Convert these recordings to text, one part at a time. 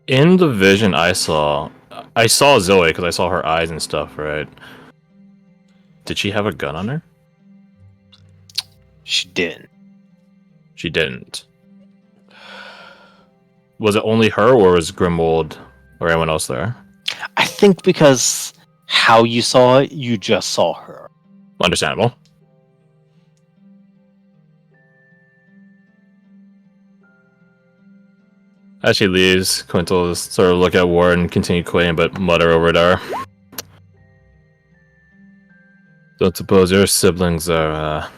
In the vision I saw Zoe because I saw her eyes and stuff, right? Did she have a gun on her? She didn't. She didn't. Was it only her, or was Grimwald or anyone else there? I think because how you saw it, you just saw her. Understandable. As she leaves, Quintel will sort of look at Ward and continue quitting, but mutter over to her. Don't suppose your siblings are,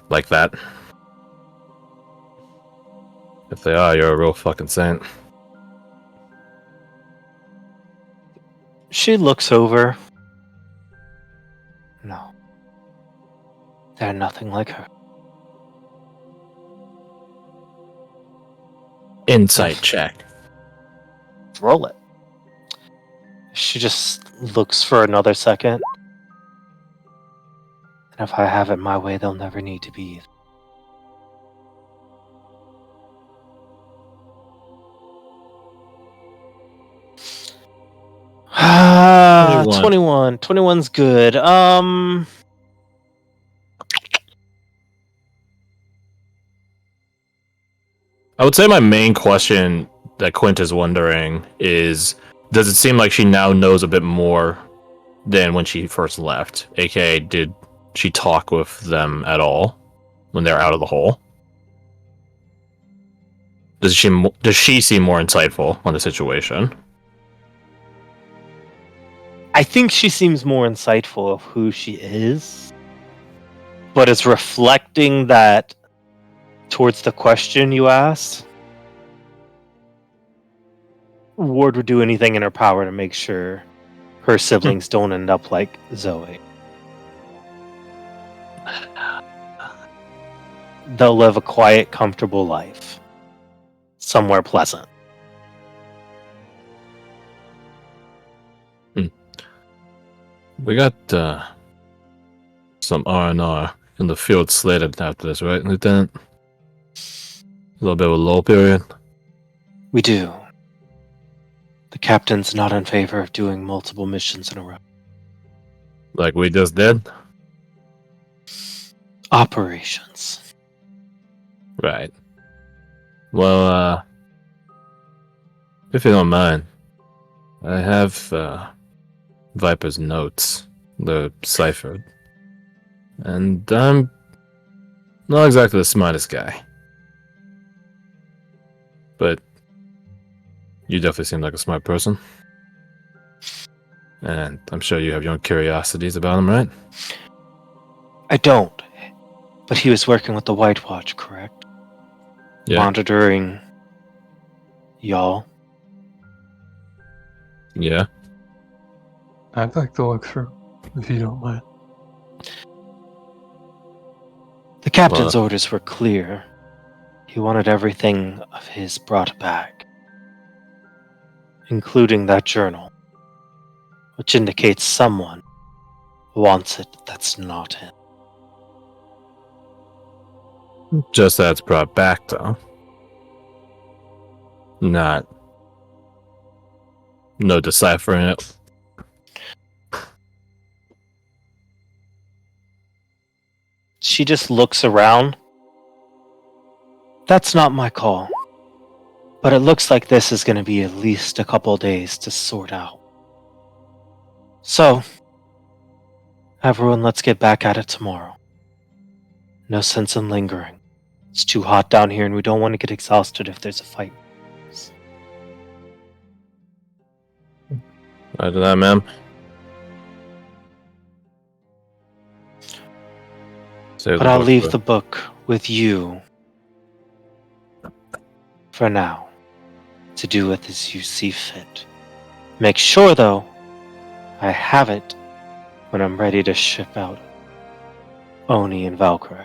like that? If they are, you're a real fucking saint. She looks over. No. They're nothing like her. Insight check. Roll it. She just looks for another second. And if I have it my way, they'll never need to be. 21. 21's good. I would say my main question that Quint is wondering is, does it seem like she now knows a bit more than when she first left? AKA, did she talk with them at all when they're out of the hole? Does she seem more insightful on the situation? I think she seems more insightful of who she is, but it's reflecting that towards the question you asked. Ward would do anything in her power to make sure her siblings don't end up like Zoe. They'll live a quiet, comfortable life. Somewhere pleasant. We got some R&R in the field slated after this, right, Lieutenant? A little bit of a lull period. We do. The captain's not in favor of doing multiple missions in a row. Like we just did? Operations. Right. Well, if you don't mind, I have Viper's notes. They're ciphered. And I'm not exactly the smartest guy. But you definitely seem like a smart person. And I'm sure you have your own curiosities about him, right? I don't. But he was working with the White Watch, correct? Yeah. Monitoring y'all. Yeah. I'd like to look through, if you don't mind. The captain's orders were clear. He wanted everything of his brought back, including that journal, which indicates someone wants it that's not him. Just that it's brought back, though. No deciphering it. She just looks around. That's not my call. But it looks like this is going to be at least a couple days to sort out. So, everyone, let's get back at it tomorrow. No sense in lingering. It's too hot down here and we don't want to get exhausted if there's a fight. Roger that, ma'am. But I'll leave the book with you for now to do with as you see fit. Make sure, though, I have it when I'm ready to ship out Oni and Valkyrie.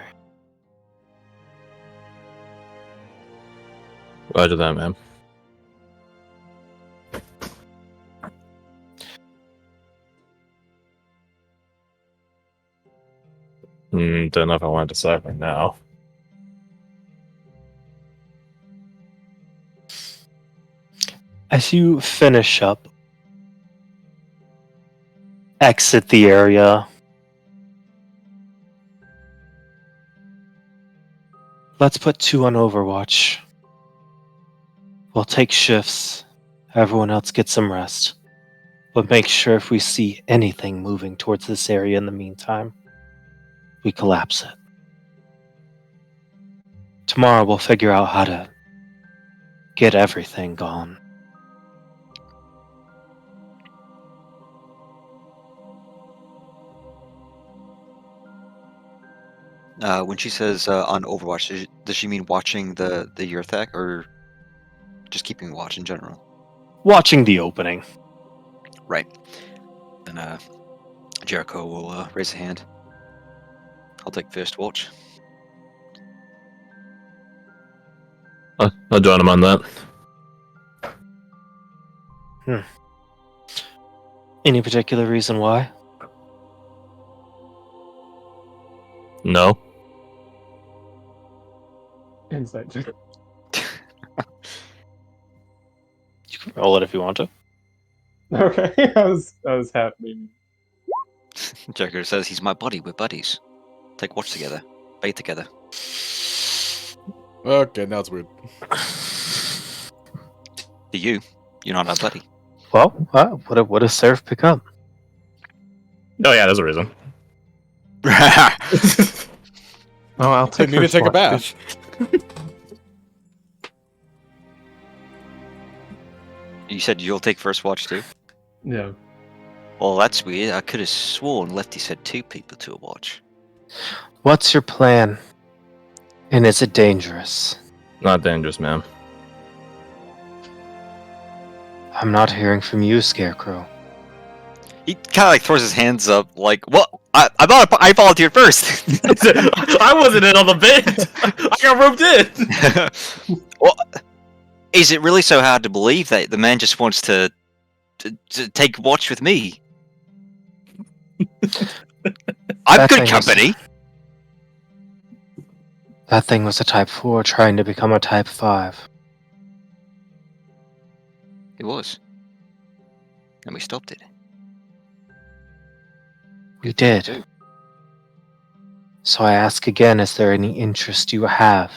Roger that, ma'am. Don't know if I want to decipher now. As you finish up, exit the area. Let's put 2 on Overwatch. We'll take shifts. Everyone else get some rest. But make sure if we see anything moving towards this area in the meantime, we collapse it. Tomorrow we'll figure out how to get everything gone. When she says on Overwatch, does she mean watching the Yurthak or just keeping watch in general? Watching the opening. Right. Then Jericho will raise a hand. I'll take first watch. I'll join him on that. Any particular reason why? No. Inside joke. You can roll it if you want to. Okay, I was happy. Jericho says he's my buddy. We're buddies. Take watch together. Bait together. Okay, now it's weird. To you, you're not our buddy. Well, what does Seraph pick up? Oh yeah, there's a reason. Oh, I'll I take need to first take a watch, bath. You said you'll take first watch too? dude. Yeah. Well, that's weird. I could have sworn Lefty said 2 people to a watch. What's your plan? And is it dangerous? Not dangerous, man. I'm not hearing from you, Scarecrow. He kind of like throws his hands up, like, "What? I volunteered first." I wasn't in on the bit. I got roped in. Well, is it really so hard to believe that the man just wants to take watch with me? I'm That good thing is- company. That thing was a Type 4 trying to become a Type 5. It was, and we stopped it. We did. So I ask again, is there any interest you have?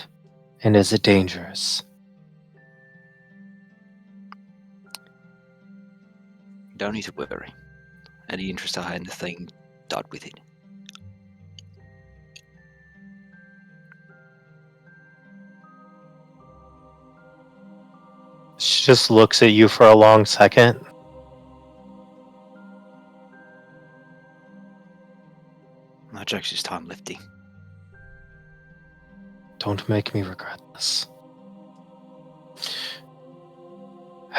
And is it dangerous? Don't need to worry. Any interest I had in the thing died with it. She just looks at you for a long second. Now Jack's time, Lifty. Don't make me regret this.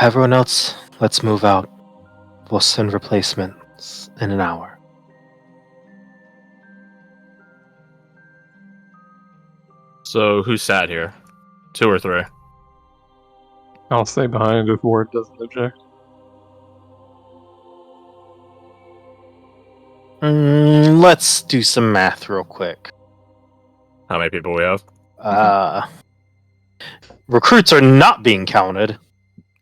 Everyone else, let's move out. We'll send replacements in an hour. So who sat here? 2 or 3? I'll stay behind if Ward doesn't object. Let's do some math real quick. How many people we have? Recruits are not being counted.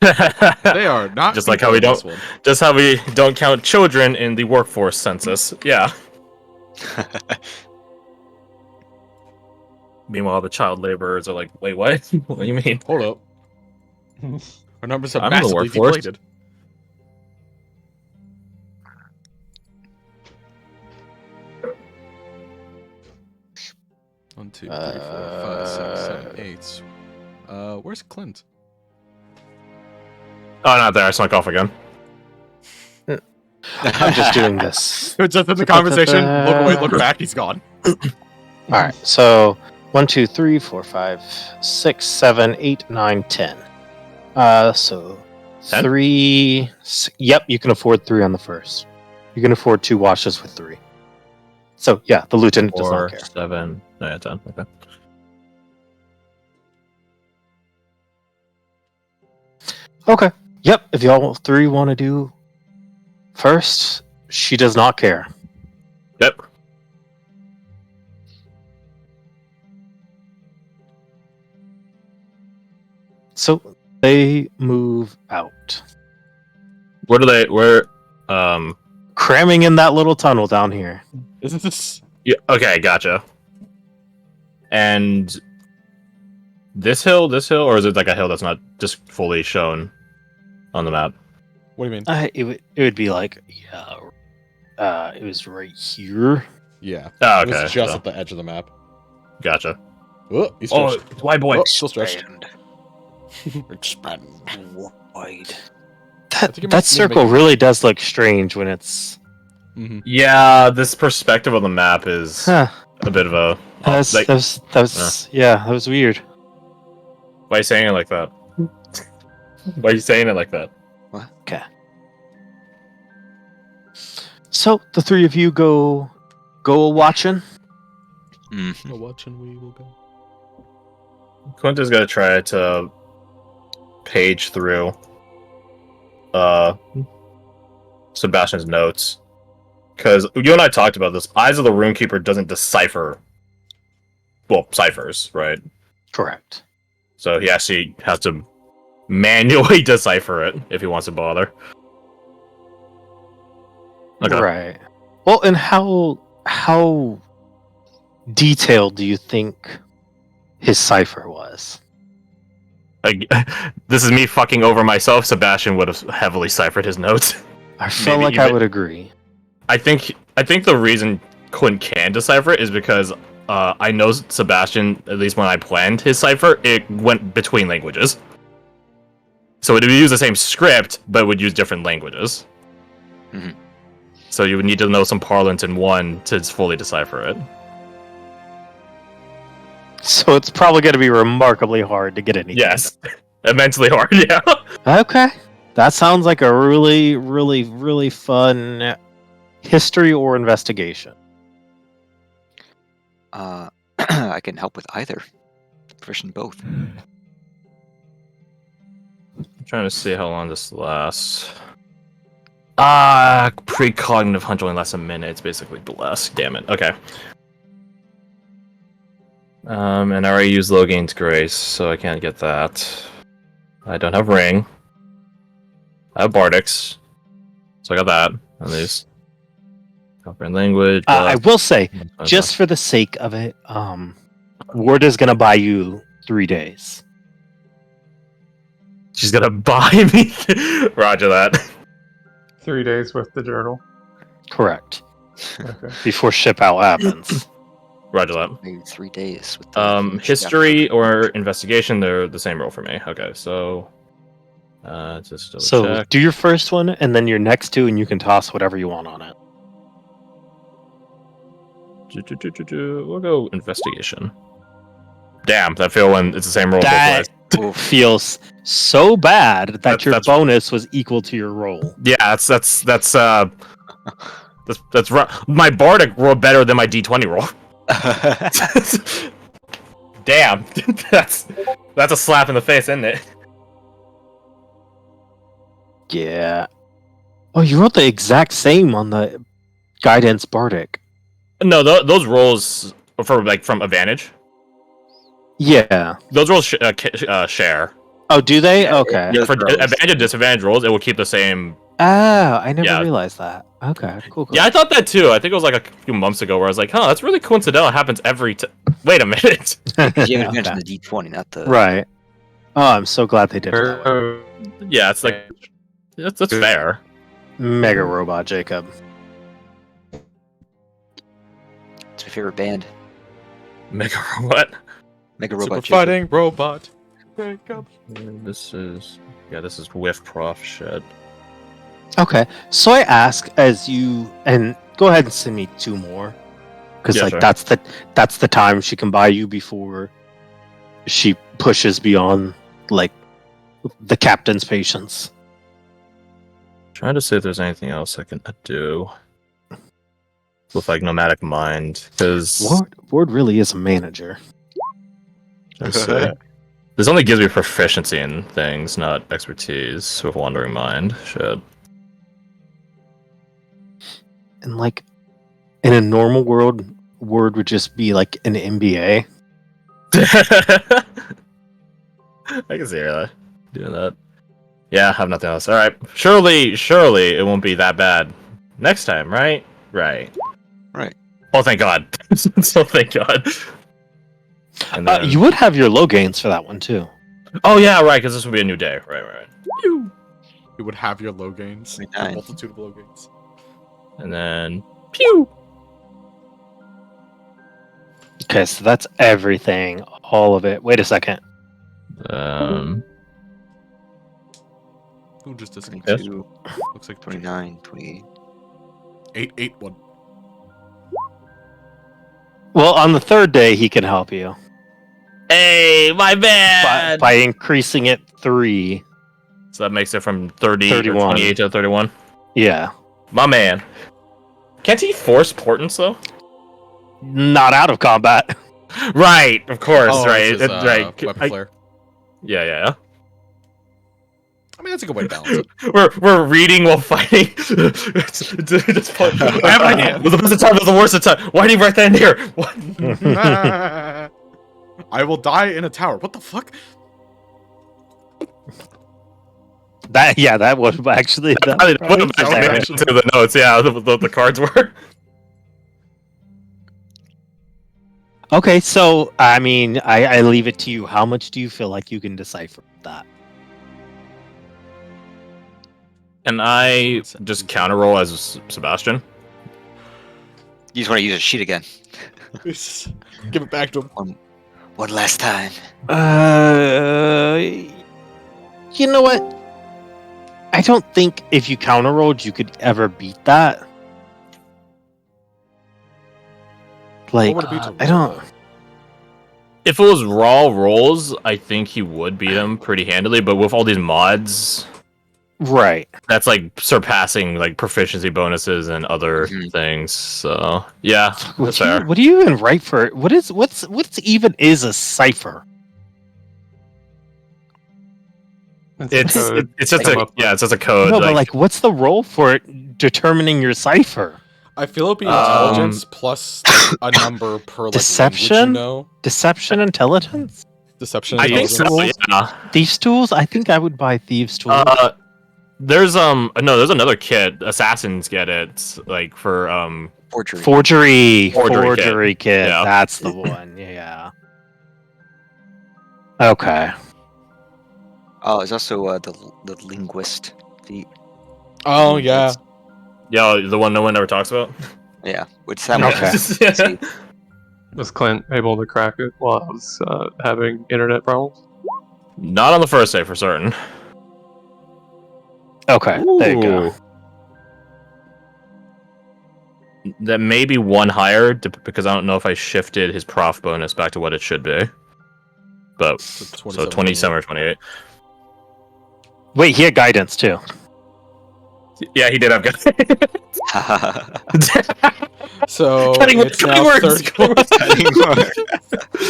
They are not. Just like how we people in don't- this one. Just how we don't count children in the workforce census. Yeah. Meanwhile, the child laborers are like, wait, what? What do you mean? Hold up. Our numbers have I'm in the massively workforce. deflated. One, two, three, four, five, six, 7, 8. Where's Clint? Oh, not there. I snuck off again. I'm just doing this. Just in the conversation. Look away, look back. He's gone. Alright, so 1, 2, 3, 4, 5, 6, 7, 8, 9, 10. So 10? 3. Yep, you can afford 3 on the first. You can afford 2 washes with 3. So yeah, the lieutenant does 4, not care. 7, no, yeah, 10. Okay. Okay. Yep, if y'all 3 want to do first, she does not care. Yep. So They move out, Where do they? Where? cramming in that little tunnel down here. Isn't this? Yeah. Okay, gotcha. And this hill, or is it like a hill that's not just fully shown on the map? What do you mean? It would be like it was right here. Yeah. Oh, It okay. was just so- at the edge of the map. Gotcha. Oh, he's Oh, stretched. why boy? Oh, still stretched. Expand wide. I think it might That need to circle make- really does look strange when it's. Mm-hmm. Yeah, this perspective on the map is Huh. a bit of a. That was yeah, that was weird. Why are you saying it like that? Why are you saying it like that? Okay. So the three of you go watching. Mm. Watching we will go. Quinta's gonna try to page through Sebastian's notes. Because you and I talked about this. Eyes of the Runekeeper doesn't decipher ciphers, right? Correct. So he actually has to manually decipher it if he wants to bother. Okay. Right. Well, and how detailed do you think his cipher was? Like, this is me fucking over myself. Sebastian would have heavily ciphered his notes. I feel Maybe like I even- would agree. I think the reason Quinn can decipher it is because I know Sebastian, at least when I planned his cipher, it went between languages. So it would use the same script, but would use different languages. Mhm. So you would need to know some parlance in one to fully decipher it. So it's probably going to be remarkably hard to get anything. Yes. Immensely hard, yeah. Okay. That sounds like a really, really, really fun history or investigation. I can help with either. Proficient both. I'm trying to see how long this lasts. Precognitive hunch only lasts a minute. It's basically blessed. Damn it. Okay. And I already used Logain's Grace, so I can't get that. I don't have Ring. I have Bardix, so I got that at least. Comprehend language. I will say, just for the sake of it, Ward is going to buy you 3 days. she's gonna buy me. Roger that. 3 days with the journal. Correct. Okay. Before ship out happens. Roger that. Maybe 3 days. With the History or investigation, they're the same roll for me. Okay, so just double So check. do your first one and then your next two, and you can toss whatever you want on it. We'll go investigation. Damn, that feel when it's the same roll both That ways. feels so bad that your That's- bonus was equal to your roll. Yeah, that's my Bardic roll better than my D20 roll. Damn, that's a slap in the face, isn't it? Yeah. Oh, you wrote the exact same on the guidance Bardic. No, those rolls for from advantage. Yeah. Those rolls share. Oh, do they? Okay. Yeah. For rolls. advantage and disadvantage rolls, it will keep the same. Oh, I never Yeah. realized that. Okay, cool. Yeah, I thought that too. I think it was like a few months ago where I was like, "Huh, that's really coincidental. It happens every." Wait a minute. You haven't Okay. mentioned the D20, not the. Right. Oh, I'm so glad they did it that way. Yeah, it's like that's fair. Mega robot, Jacob. It's my favorite band. Mega robot. Mega Super Robot. Jacob. fighting robot. This is whiff prof shit. Okay, so I ask as you, and go ahead and send me 2 more, because Yeah, like sure. that's the time she can buy you before she pushes beyond like the captain's patience. Trying to see if there's anything else I can do with like nomadic mind, because Ward really is a manager. this only gives me proficiency in things, not expertise with wandering mind. Shit. And like in a normal world, Ward would just be like an MBA. I can see that. doing that. Yeah, I have nothing else. All right, surely it won't be that bad next time, right? Right. Right. Oh, thank God. So thank God. And then... You would have your low gains for that one too. Oh yeah, right, because this would be a new day. Right. You would have your low gains. 29. Multitude of low gains. And then pew. Okay, so that's everything, all of it. Wait a second. Who just disappeared? 22, Looks like 29, 28. 881. Well, on the third day, he can help you Hey, my bad. by increasing it 3. So that makes it from 30 or 31. 28 to 31. Yeah, My man. Can't he force portents though? not out of combat. Right, of course, right. This is, Right. weapon flare. Yeah. I mean, that's a good way to balance it. We're reading while fighting. Just I have an idea. Was the best of time, was the worst of time. Why did you write that in here? What? I will die in a tower. What the fuck? That was actually I would have actually Right. mentioned to the notes. Yeah, the cards were. Okay, so I mean, I leave it to you. How much do you feel like you can decipher that? And I just counter roll as Sebastian. You just want to use a sheet again. Give it back to him. One last time. You know what? I don't think if you counter rolled, you could ever beat that. Like, What would it be to I don't. If it was raw rolls, I think he would beat him pretty handily. But with all these mods, Right. that's like surpassing like proficiency bonuses and other things. So yeah, that's fair. What do you even write for? What's even is a cipher? It's code. it's just Come a up with. it's just a code. No, but like, what's the role for it determining your cipher? I feel it'll be intelligence plus like, a number per like Deception? language you know. Deception, intelligence, Deception. I think so. intelligence. Yeah. thieves' tools. I think I would buy thieves' tools. There's there's another kit. Assassins get it like for Forgery. Forgery kit. Yeah. That's the one. Yeah. Okay. Oh, there's also the linguist feat. Oh yeah. yeah, the one no one ever talks about. Yeah, which that one. Okay. Yeah. Was Clint able to crack it while I was having internet problems? Not on the first day for certain. Okay. There you go. Ooh. That may be one higher because I don't know if I shifted his prof bonus back to what it should be. But so 27 or 28. Wait, he had guidance too. Yeah, he did have good. So Cutting it's cutting now words. 30. Wait,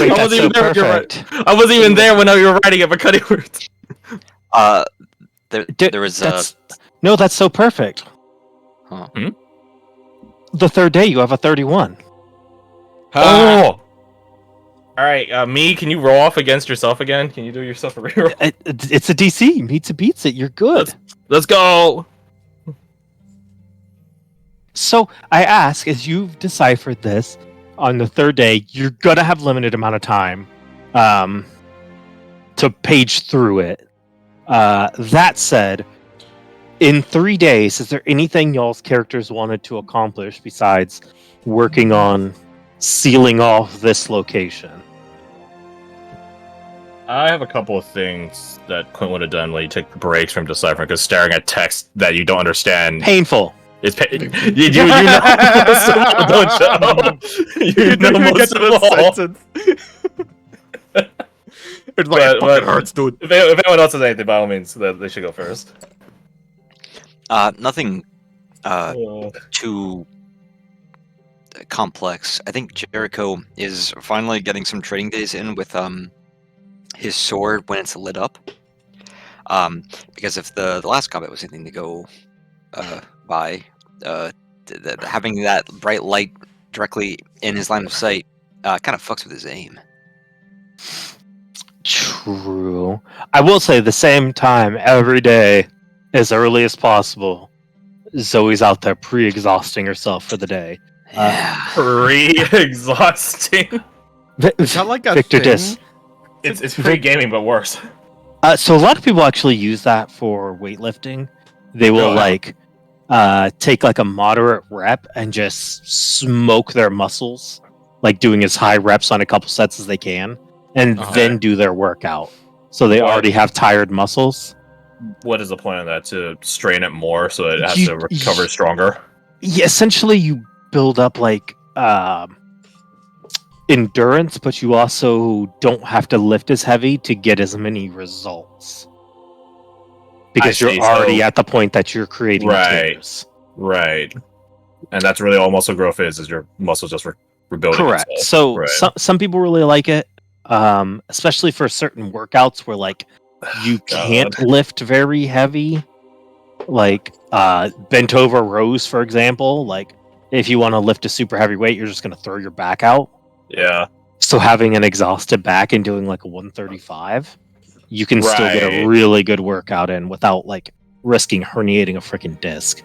I that's wasn't so even there when you were perfect. I wasn't even there when you were writing it, but cutting words. There was No, that's so perfect. Huh. The third day, you have a 31. Oh. All right, me. Can you roll off against yourself again? Can you do yourself a reroll? It's a DC. Meets it, beats it. You're good. Let's go. So I ask, as you've deciphered this on the third day, you're gonna have limited amount of time to page through it. That said, in 3 days, is there anything y'all's characters wanted to accomplish besides working on sealing off this location? I have a couple of things that Clint would have done when you take breaks from deciphering, because staring at text that you don't understand Painful. is you know most of it, don't you? You know most of it all. It's like But- fucking hurts, dude. If anyone else has anything, by all means, they should go first. nothing too complex. I think Jericho is finally getting some trading days in with his sword when it's lit up. Because if the last combat was anything to go by, having that bright light directly in his line of sight kind of fucks with his aim. True. I will say the same time every day, as early as possible, Zoe's out there pre-exhausting herself for the day. Yeah. Pre-exhausting. Is that like a Victor thing? Dis. It's pre-gaming, but worse. So a lot of people actually use that for weightlifting. They will Really? take like a moderate rep and just smoke their muscles, like doing as high reps on a couple sets as they can, and Uh-huh. then do their workout. So they What? already have tired muscles. What is the point of that? To strain it more so it has You- to recover stronger? Yeah, essentially, you build up like endurance, but you also don't have to lift as heavy to get as many results because I you're see, already so- at the point that you're creating Right. tears. Right. And that's really all muscle growth is your muscle just rebuilding Correct. itself. So Right. some people really like it, especially for certain workouts where like you can't lift very heavy, like bent over rows, for example. Like if you want to lift a super heavy weight, you're just going to throw your back out. Yeah. So having an exhausted back and doing like a 135, you can still get a Right. really good workout in without like risking herniating a freaking disc.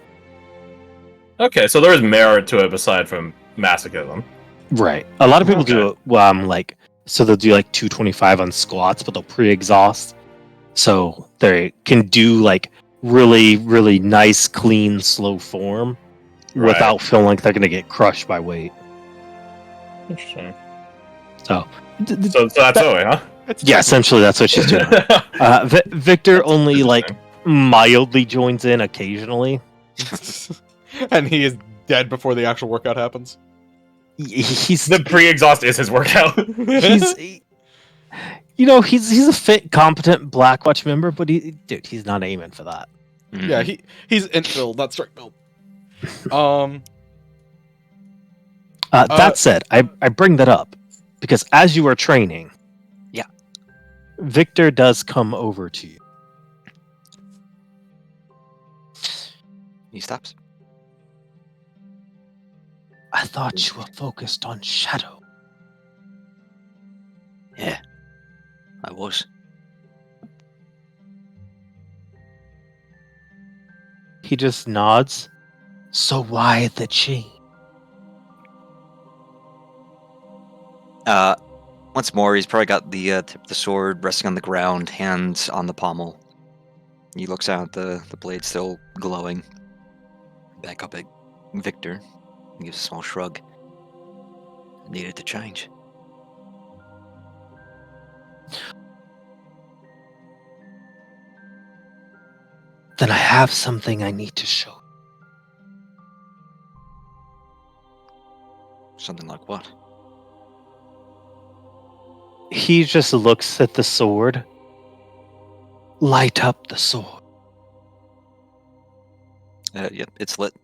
Okay, so there is merit to it aside from masochism. Right. A lot of people Okay. do it like so they'll do like 225 on squats, but they'll pre-exhaust. So they can do like really nice, clean, slow form Right. without feeling like they're gonna get crushed by weight. Interesting. So So that's Zoe, huh? yeah, essentially that's what she's doing. Victor only like mildly joins in occasionally. And he is dead before the actual workout happens. He's The pre-exhaust is his workout. he's he's a fit, competent Blackwatch member, but he's not aiming for that. Yeah, he's int build, not strike build. That said, I bring that up because as you are training, Yeah. Victor does come over to you. He stops. I thought you were focused on Shadow. Yeah, I was. He just nods. So why the chain? Once more, he's probably got the tip of the sword resting on the ground, hands on the pommel. He looks out, the blade still glowing. Back up at Victor. He gives a small shrug. Needed to change. Then I have something I need to show. Something like what? He just looks at the sword. Light up the sword. Yep, it's lit.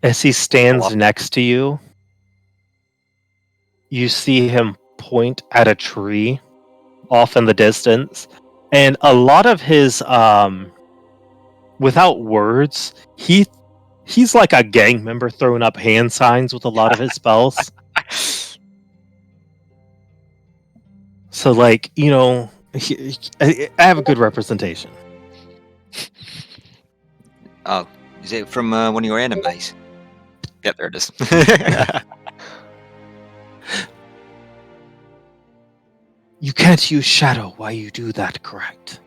As he stands Hello? next to you, you see him point at a tree off in the distance. And a lot of his without words, he's like a gang member throwing up hand signs with a lot of his spells. So like, I have a good representation. Oh, is it from one of your animes? Yep, there it is. You can't use shadow while you do that, correct?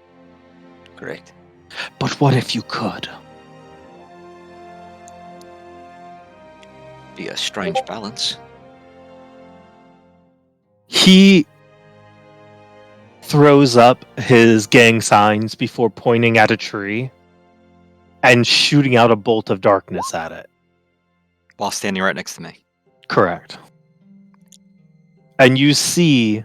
Correct. But what if you could? Be a strange balance. He throws up his gang signs before pointing at a tree and shooting out a bolt of darkness at it. While standing right next to me. Correct. And you see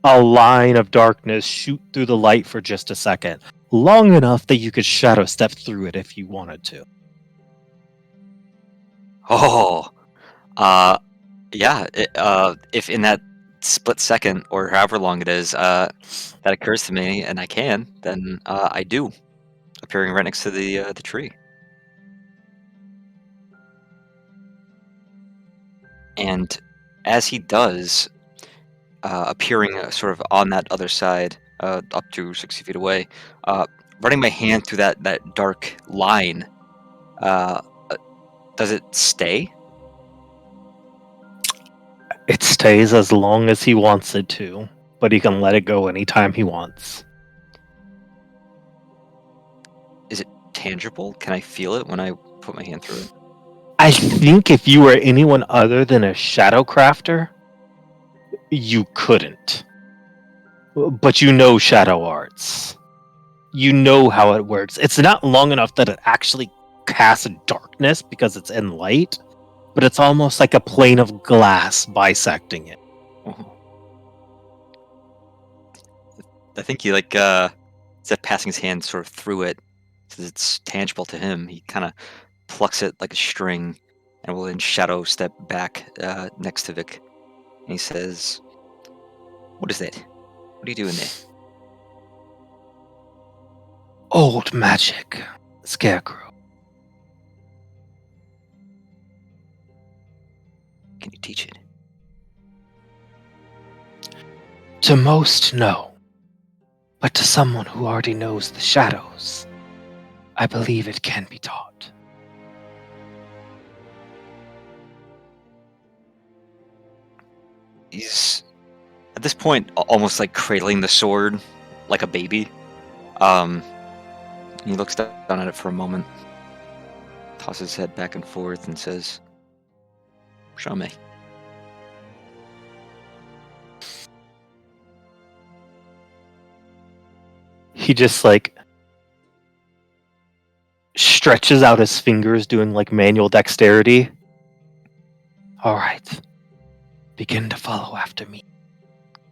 a line of darkness shoot through the light for just a second, long enough that you could shadow step through it if you wanted to. Oh, yeah. If in that split second or however long it is, that occurs to me, and I can, then I do, appearing right next to the tree. And as he does, appearing sort of on that other side, up to 60 feet away, running my hand through that dark line. Does it stay? It stays as long as he wants it to, but he can let it go anytime he wants. Is it tangible? Can I feel it when I put my hand through it? I think if you were anyone other than a shadow crafter, you couldn't. But you know shadow arts. You know how it works. It's not long enough that it actually casts darkness because it's in light, but it's almost like a plane of glass bisecting it. I think he instead of passing his hand sort of through it, since it's tangible to him, he kind of plucks it like a string, and will then shadow step back next to Vic. And he says, "What is that? What are you doing there?" Old magic, Scarecrow. Can you teach it? To most, no. But to someone who already knows the shadows, I believe it can be taught. He's at this point almost like cradling the sword like a baby. He looks down at it for a moment, tosses his head back and forth, and says, "Show me." He just like stretches out his fingers, doing like manual dexterity. All right, begin to follow after me.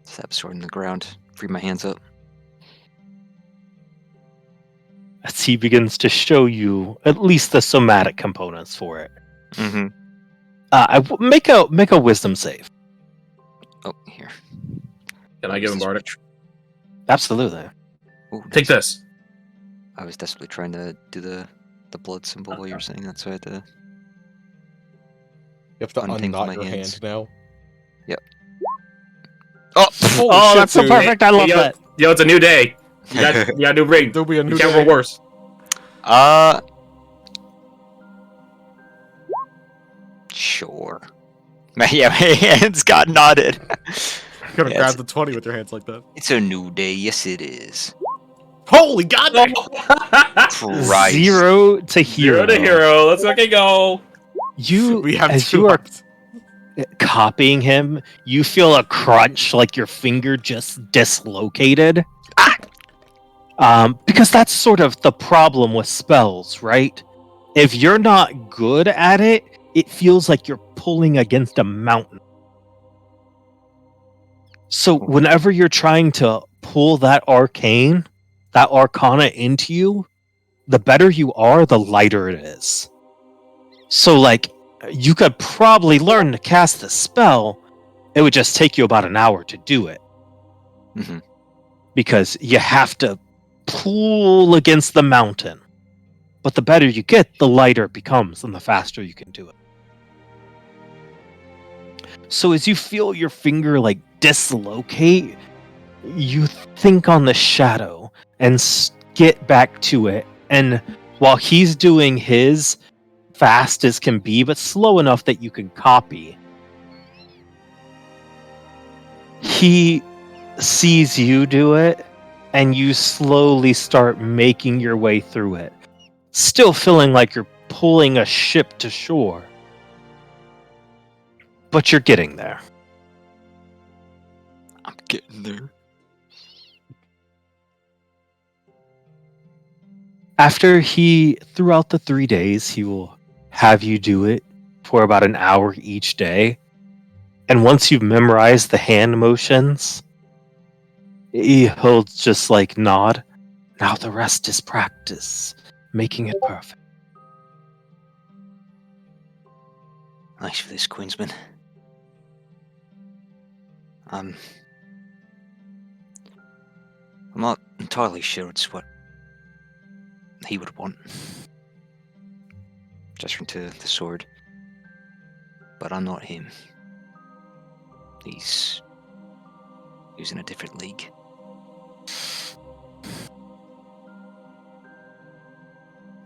Stab sword in the ground, free my hands up. As he begins to show you at least the somatic components for it. Mm-hmm. Make a wisdom save. Oh, here. Can I give him bardic? Absolutely. Ooh, Take this. I was desperately trying to do the blood symbol while you were saying that, so I had to. You have to Untangle unknot my your hands. hand now. Yep. Oh! Holy Oh, shit, that's so dude. perfect. I love yo, that. Yo, it's a new day. You got a new ring. There'll be a new You can't day. roll worse. Sure. Yeah, my hands got knotted. You gotta Yeah, grab it's- the 20 with your hands like that. It's a new day. Yes, it is. Holy goddamn! Christ. 0 to hero. Hero to hero. Let's fucking go. You, We have as 2 you are left. copying him, you feel a crunch, like your finger just dislocated. Because that's sort of the problem with spells, right? If you're not good at it, it feels like you're pulling against a mountain. So whenever you're trying to pull that arcana into you, the better you are, the lighter it is. So like, you could probably learn to cast the spell. It would just take you about an hour to do it. Mm-hmm. Because you have to pull against the mountain. But the better you get, the lighter it becomes, and the faster you can do it. So as you feel your finger like dislocate, you think on the shadow and get back to it. And while he's doing his fast as can be, but slow enough that you can copy, he sees you do it, and you slowly start making your way through it, still feeling like you're pulling a ship to shore. But you're getting there. I'm getting there. After throughout the 3 days, he will have you do it for about an hour each day. And once you've memorized the hand motions, he'll just like nod. Now the rest is practice, making it perfect. Thanks for this, Queensman. I'm not entirely sure it's what he would want. Gesturing to the sword. But I'm not him. He's He was in a different league.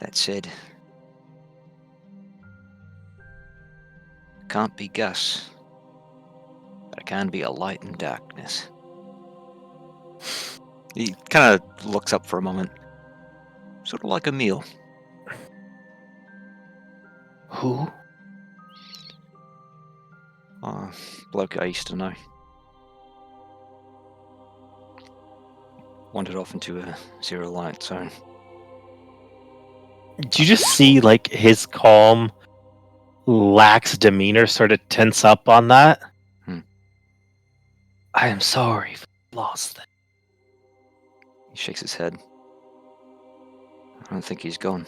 That said, I can't be Gus, but I can be a light in darkness. He kind of looks up for a moment, sort of like a meal. Who? Oh, bloke I used to know. Wandered off into a zero light zone. Do you just see like his calm, lax demeanor sort of tense up on that? Hmm. I am sorry for the loss. He shakes his head. I don't think he's gone.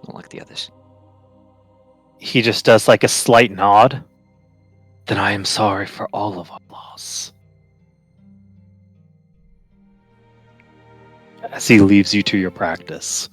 Not like the others. He just does like a slight nod. Then I am sorry for all of our loss. As he leaves you to your practice.